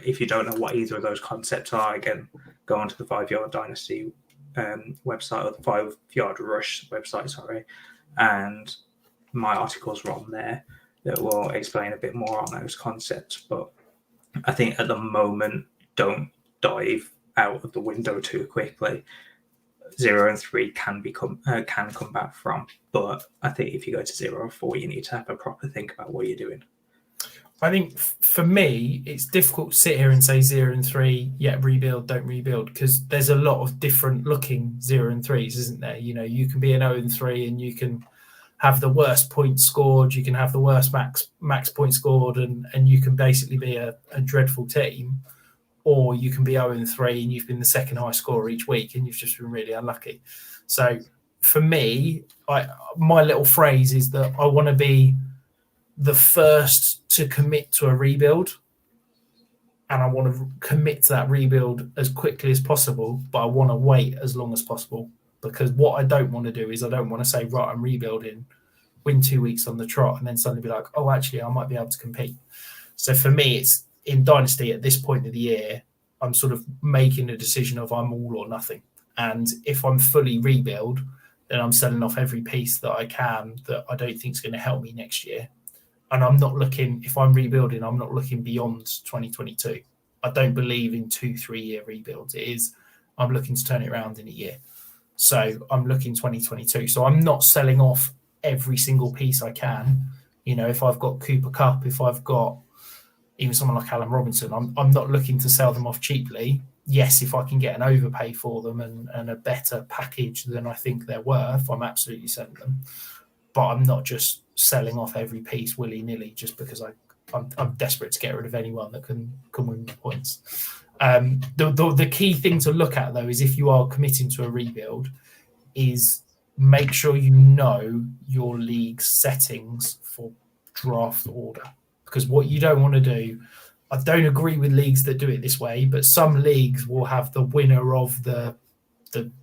If you don't know what either of those concepts are, again, go onto the 5 Yard Dynasty website, or the 5 Yard Rush website, and my articles are on there that will explain a bit more on those concepts. But I think at the moment, don't dive out of the window too quickly. 0-3 can come back from, but I think if you go to 0-4, you need to have a proper think about what you're doing. I think for me, it's difficult to sit here and say 0-3, yeah, rebuild, don't rebuild, because there's a lot of different looking 0-3s, isn't there? You can be an 0-3 and you can have the worst points scored, you can have the worst max points scored, and you can basically be a dreadful team, or you can be 0-3 and you've been the second highest scorer each week and you've just been really unlucky. So for me, my little phrase is that I want to be the first to commit to a rebuild, and I want to commit to that rebuild as quickly as possible, but I want to wait as long as possible. Because what I don't want to do is I don't want to say, right, I'm rebuilding, win 2 weeks on the trot, and then suddenly be like, oh, actually, I might be able to compete. So for me, it's in Dynasty at this point of the year, I'm sort of making a decision of I'm all or nothing. And if I'm fully rebuild, then I'm selling off every piece that I can that I don't think is going to help me next year. And I'm not looking, if I'm rebuilding, I'm not looking beyond 2022. I don't believe in 2-3 year rebuilds. I'm looking to turn it around in a year. So I'm looking 2022. So I'm not selling off every single piece I can. You know, if I've got Cooper Kupp, if I've got even someone like Alan Robinson, I'm not looking to sell them off cheaply. Yes, if I can get an overpay for them and a better package than I think they're worth, I'm absolutely selling them. But I'm not just selling off every piece willy-nilly just because I'm desperate to get rid of anyone that can win points. The key thing to look at, though, is if you are committing to a rebuild, is make sure you know your league's settings for draft order. Because what you don't want to do, I don't agree with leagues that do it this way, but some leagues will have the winner of the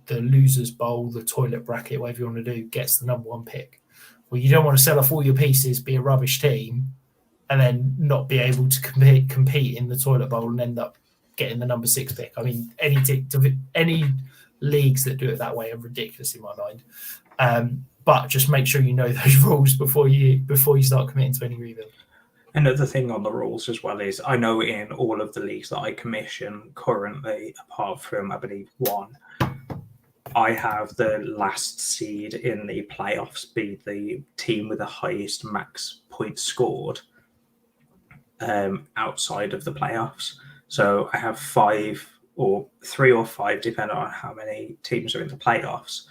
losers bowl, the toilet bracket, whatever you want to do, gets the number one pick. Well, you don't want to sell off all your pieces, be a rubbish team, and then not be able to compete in the toilet bowl and end up getting the number 6 pick. I mean, any leagues that do it that way are ridiculous in my mind. But just make sure you know those rules before you start committing to any rebuild. Another thing on the rules as well is I know in all of the leagues that I commission currently, apart from I believe one, I have the last seed in the playoffs be the team with the highest max points scored outside of the playoffs. So I have 5 or 3 or 5, depending on how many teams are in the playoffs,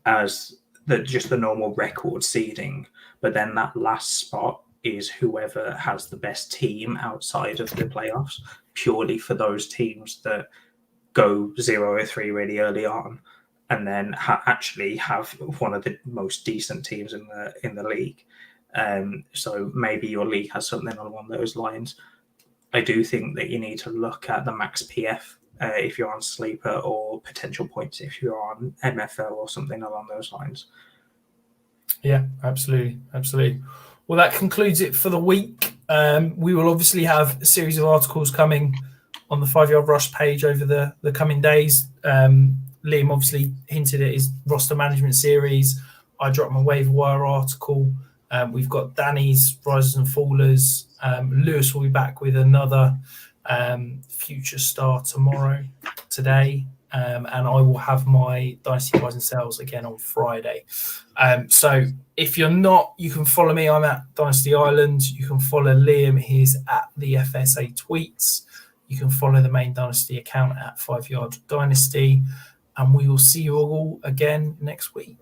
as just the normal record seeding. But then that last spot is whoever has the best team outside of the playoffs, purely for those teams that go 0-3 really early on, and then actually have one of the most decent teams in the league. So maybe your league has something along those lines. I do think that you need to look at the max PF if you're on Sleeper, or potential points if you're on MFL or something along those lines. Yeah, absolutely. Well, that concludes it for the week. We will obviously have a series of articles coming on the 5 Yard Rush page over the coming days. Liam obviously hinted at his roster management series. I dropped my waiver wire article. We've got Danny's Risers and Fallers. Lewis will be back with another future star today. And I will have my Dynasty Buys and Sells again on Friday. So if you're not, you can follow me. I'm at Dynasty Island. You can follow Liam. He's at the FSA Tweets. You can follow the main Dynasty account at 5 Yard Dynasty. And we will see you all again next week.